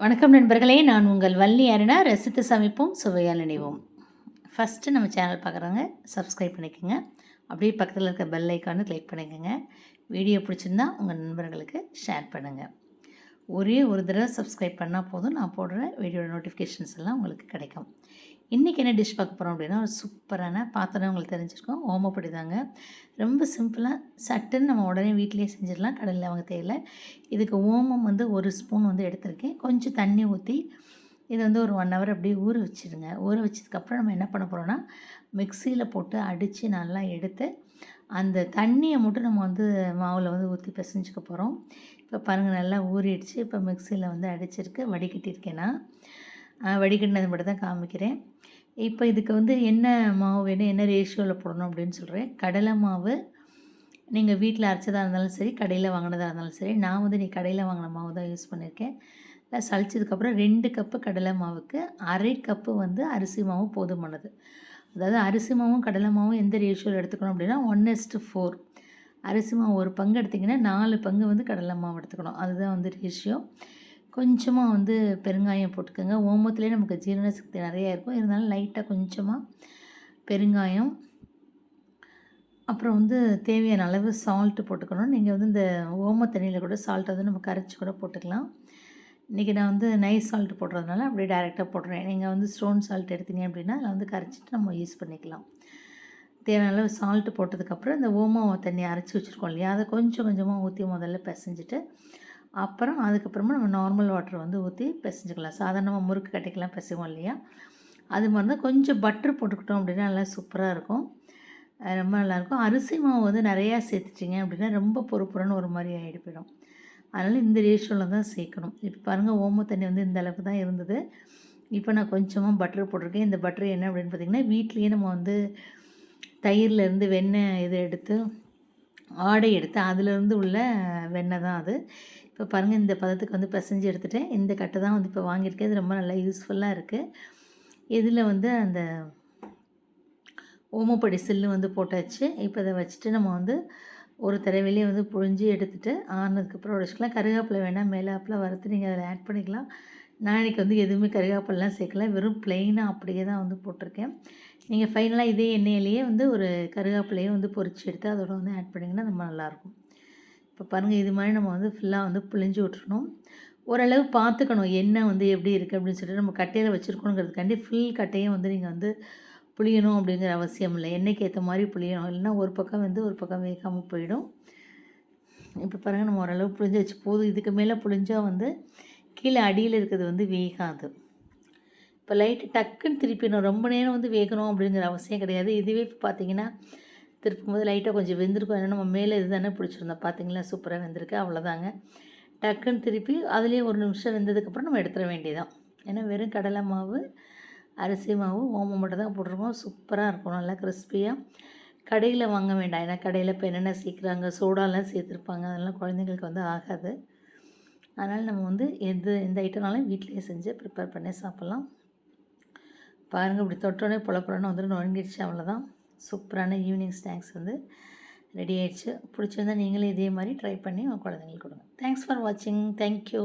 வணக்கம் நண்பர்களே, நான் உங்கள் வள்ளி அருணா. ரசித்து சமைப்போம், சுவையால் நினைவோம். ஃபஸ்ட்டு நம்ம சேனல் பார்க்குறவங்க சப்ஸ்கிரைப் பண்ணிக்கோங்க. அப்படியே பக்கத்தில் இருக்க பெல் ஐக்கானு கிளிக் பண்ணிக்கோங்க. வீடியோ பிடிச்சிருந்தா உங்கள் நண்பர்களுக்கு ஷேர் பண்ணுங்கள். ஒரே ஒரு தடவை சப்ஸ்கிரைப் பண்ணால் போதும், நான் போடுற வீடியோட நோட்டிஃபிகேஷன்ஸ் எல்லாம் உங்களுக்கு கிடைக்கும். இன்றைக்கி என்ன டிஷ் பார்க்க போகிறோம் அப்படின்னா, ஒரு சூப்பரான பாத்திரம் உங்களுக்கு தெரிஞ்சிருக்கோம், ஓமப்பொடி தாங்க. ரொம்ப சிம்பிளாக சட்டுன்னு நம்ம உடனே வீட்டிலே செஞ்சிடலாம், கடையில் வாங்க தேவையில்லை. இதுக்கு ஓமம் வந்து 1 ஸ்பூன் வந்து எடுத்திருக்கேன். கொஞ்சம் தண்ணி ஊற்றி இது வந்து ஒரு 1 ஹவர் அப்படியே ஊற வச்சுடுங்க. ஊற வச்சதுக்கப்புறம் நம்ம என்ன பண்ண போகிறோன்னா, மிக்சியில் போட்டு அடித்து நல்லா எடுத்து அந்த தண்ணியை மட்டும் நம்ம வந்து மாவில் வந்து ஊற்றி பிசைஞ்சிக்க போகிறோம். இப்போ பாருங்கள், நல்லா ஊறிடுச்சு. இப்போ மிக்சியில் வந்து அடிச்சிருக்கு, வடிகட்டியிருக்கேன்னா வடிகட்டினது மட்டும் தான் காமிக்கிறேன். இப்போ இதுக்கு வந்து என்ன மாவு வேணும், என்ன ரேஷியோவில் போடணும் அப்படின்னு சொல்கிறேன். கடலை மாவு நீங்கள் வீட்டில் அரைச்சதாக இருந்தாலும் சரி, கடையில் வாங்கினதாக இருந்தாலும் சரி. நான் வந்து கடையில் வாங்கின மாவு தான் யூஸ் பண்ணியிருக்கேன். சளிச்சதுக்கப்புறம் 2 கப்பு கடலை மாவுக்கு 1/2 கப்பு வந்து அரிசி மாவு போதுமானது. அதாவது அரிசி மாவும் கடலை மாவும் எந்த ரேஷியோவில் எடுத்துக்கணும் அப்படின்னா 1:4. அரிசி மாவு 1 பங்கு எடுத்திங்கன்னா 4 பங்கு வந்து கடலை மாவு எடுத்துக்கணும். அதுதான் வந்து ரேஷியோ. கொஞ்சமாக வந்து பெருங்காயம் போட்டுக்கோங்க. ஓமத்துலேயே நமக்கு ஜீரண சக்தி நிறையா இருக்கும், இருந்தாலும் லைட்டாக கொஞ்சமாக பெருங்காயம், அப்புறம் வந்து தேவையான அளவு சால்ட்டு போட்டுக்கணும். நீங்கள் வந்து இந்த ஓம தண்ணியில் கூட சால்ட்டை வந்து நம்ம கரைச்சி கூட போட்டுக்கலாம். இன்றைக்கி நான் வந்து நைஸ் சால்ட்டு போடுறதுனால அப்படியே டைரெக்டாக போடுறேன். நீங்கள் வந்து ஸ்டோன் சால்ட் எடுத்தீங்க அப்படின்னா அதில் வந்து கரைச்சிட்டு நம்ம யூஸ் பண்ணிக்கலாம். தேவையான அளவு சால்ட்டு போட்டதுக்கப்புறம் இந்த ஓம தண்ணி அரைச்சி வச்சுருக்கோம் இல்லையா, அதை கொஞ்சம் கொஞ்சமாக ஊற்றி முதல்ல பிசைஞ்சிட்டு அப்புறம் அதுக்கப்புறமா நம்ம நார்மல் வாட்டர் வந்து ஊற்றி பிசைஞ்சிக்கலாம். சாதாரணமாக முறுக்கு கட்டைக்கெல்லாம் பிசைவோம் இல்லையா, அது மாதிரி தான். கொஞ்சம் பட்ரு போட்டுக்கிட்டோம் அப்படின்னா நல்லா சூப்பராக இருக்கும், ரொம்ப நல்லாயிருக்கும். அரிசி மாவு வந்து நிறையா சேர்த்துட்டிங்க அப்படின்னா ரொம்ப பொறுப்புறன்னு ஒரு மாதிரி ஆகிடு போயிடும். அதனால் இந்த ரேஷியோவில் தான் சேர்க்கணும். இப்போ பாருங்கள், ஓம தண்ணி வந்து இந்த அளவுக்கு தான் இருந்தது. இப்போ நான் கொஞ்சமாக பட்ரு போட்டிருக்கேன். இந்த பட்ரு என்ன அப்படின்னு பார்த்திங்கன்னா, வீட்லேயே நம்ம வந்து தயிர்லேருந்து வெண்ணெய் இதை எடுத்து ஆடை எடுத்து அதிலேருந்து உள்ள வெண்ணெய் தான் அது. இப்போ பாருங்கள், இந்த பதத்துக்கு வந்து பிசைஞ்சு எடுத்துகிட்டேன். இந்த கட்டை தான் வந்து இப்போ வாங்கியிருக்கேன். இது ரொம்ப நல்லா யூஸ்ஃபுல்லாக இருக்குது. இதில் வந்து அந்த ஓமப்பொடி சில்லு வந்து போட்டாச்சு. இப்போ இதை வச்சுட்டு நம்ம வந்து ஒரு தடவையிலே வந்து புழிஞ்சு எடுத்துகிட்டு ஆனதுக்கப்புறம் உடச்சிக்கலாம். கருவேப்பிலை வேணால் மேலாப்பில் வறுத்து நீங்கள் அதில் ஆட் பண்ணிக்கலாம். நான் இன்றைக்கி வந்து எதுவுமே கருவேப்பிலாம் சேர்க்கல, வெறும் ப்ளெயினாக அப்படியே தான் வந்து போட்டிருக்கேன். நீங்கள் ஃபைனலாக இதே எண்ணெயிலேயே வந்து ஒரு கருவேப்பிலையை வந்து பொரிச்சு எடுத்து அதோட வந்து ஆட் பண்ணிங்கன்னா ரொம்ப நல்லாயிருக்கும். இப்போ பாருங்கள், இது மாதிரி நம்ம வந்து ஃபுல்லாக வந்து புழிஞ்சு விட்டுறணும். ஓரளவு பார்த்துக்கணும் எண்ணெய் வந்து எப்படி இருக்குது அப்படின்னு சொல்லிட்டு. நம்ம கட்டையில் வச்சுருக்கணுங்கிறதுக்காண்டி ஃபுல் கட்டையும் வந்து நீங்கள் வந்து புளியணும் அப்படிங்கிற அவசியம் இல்லை. எண்ணெய்க்கு ஏற்ற மாதிரி புளியணும், இல்லைன்னா ஒரு பக்கம் வந்து ஒரு பக்கம் வேகாமல் போயிடும். இப்போ பாருங்கள், நம்ம ஓரளவு புளிஞ்சு வச்சு போதும். இதுக்கு மேலே புளிஞ்சால் வந்து கீழே அடியில் இருக்கிறது வந்து வேகாது. இப்போ லைட்டு டக்குன்னு திருப்பிடணும், ரொம்ப நேரம் வந்து வேகணும் அப்படிங்கிற அவசியம் கிடையாது. இதுவே இப்போ பார்த்தீங்கன்னா திருப்பும் போது லைட்டாக கொஞ்சம் வெந்திருக்கும். ஏன்னா நம்ம மேலே இது தானே பிடிச்சிருந்தோம், பார்த்தீங்களா, சூப்பராக வெந்திருக்கு. அவ்வளோதாங்க. டக்குன்னு திருப்பி அதுலேயே 1 நிமிஷம் வெந்ததுக்கப்புறம் நம்ம எடுத்துட வேண்டியதான். ஏன்னா வெறும் கடலை மாவு, அரிசி மாவு, ஓமம் மட்டும் தான் போட்டிருக்கோம். சூப்பராக இருக்கும், நல்லா கிறிஸ்பியாக. கடையில் வாங்க வேண்டாம், ஏன்னா கடையில் இப்போ என்னென்ன சேர்க்குறாங்க, சோடாலாம் சேர்த்துருப்பாங்க, அதெல்லாம் குழந்தைங்களுக்கு வந்து ஆகாது. அதனால் நம்ம வந்து எந்த ஐட்டம்னாலும் வீட்டிலேயே செஞ்சு ப்ரிப்பேர் பண்ணி சாப்பிட்லாம். பாருங்கள், இப்படி தொட்டோடனே பொலப்புறன்னு வந்துட்டு நொறுங்கிடுச்சு. அவ்வளோதான், சூப்பரான ஈவினிங் ஸ்நாக்ஸ் வந்து ரெடி ஆகிடுச்சு. பிடிச்சிருந்தால் நீங்களே இதே மாதிரி ட்ரை பண்ணி உங்கள் குழந்தைங்களுக்கு கொடுங்க. தேங்க்ஸ் ஃபார் வாட்சிங். தேங்க்யூ.